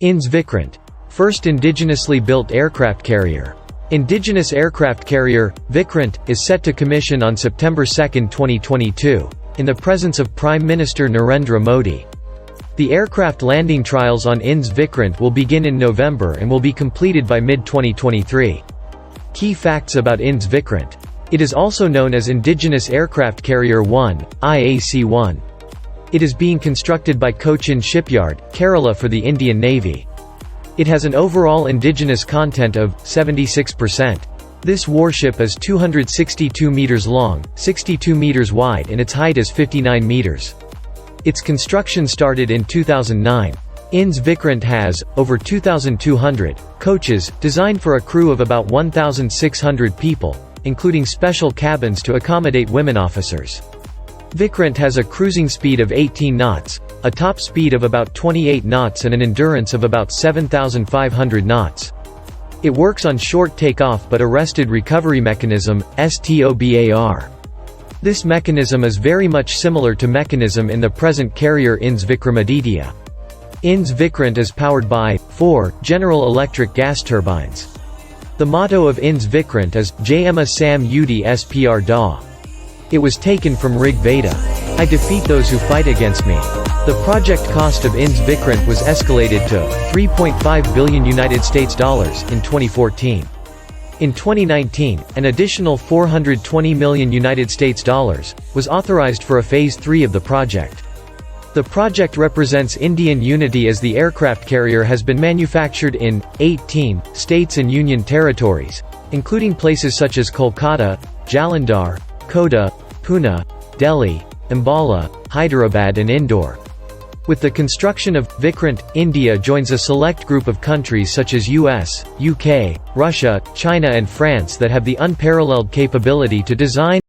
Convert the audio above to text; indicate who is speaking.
Speaker 1: INS Vikrant First Indigenously Built Aircraft Carrier. Indigenous aircraft carrier, Vikrant, is set to commission on September 2, 2022, in the presence of Prime Minister Narendra Modi. The aircraft landing trials on INS Vikrant will begin in November and will be completed by mid-2023. Key facts about INS Vikrant. It is also known as Indigenous Aircraft Carrier 1, IAC-1. It is being constructed by Cochin Shipyard, Kerala for the Indian Navy. It has an overall indigenous content of 76%. This warship is 262 meters long, 62 meters wide and its height is 59 meters. Its construction started in 2009. INS Vikrant has over 2,200 coaches, designed for a crew of about 1,600 people, including special cabins to accommodate women officers. Vikrant has a cruising speed of 18 knots, a top speed of about 28 knots and an endurance of about 7,500 knots. It works on short takeoff but arrested recovery mechanism, STOBAR. This mechanism is very much similar to mechanism in the present carrier INS Vikramaditya. INS Vikrant is powered by 4 General Electric gas turbines. The motto of INS Vikrant is, Jayama Sam Ud Spr Da. It was taken from Rig Veda. I defeat those who fight against me. The project cost of INS Vikrant was escalated to $3.5 billion in 2014. In 2019, an additional $420 million was authorized for a Phase 3 of the project. The project represents Indian unity as the aircraft carrier has been manufactured in 18 states and union territories, including places such as Kolkata, Jalandhar, Kota, Pune, Delhi, Ambala, Hyderabad and Indore. With the construction of Vikrant, India joins a select group of countries such as US, UK, Russia, China and France that have the unparalleled capability to design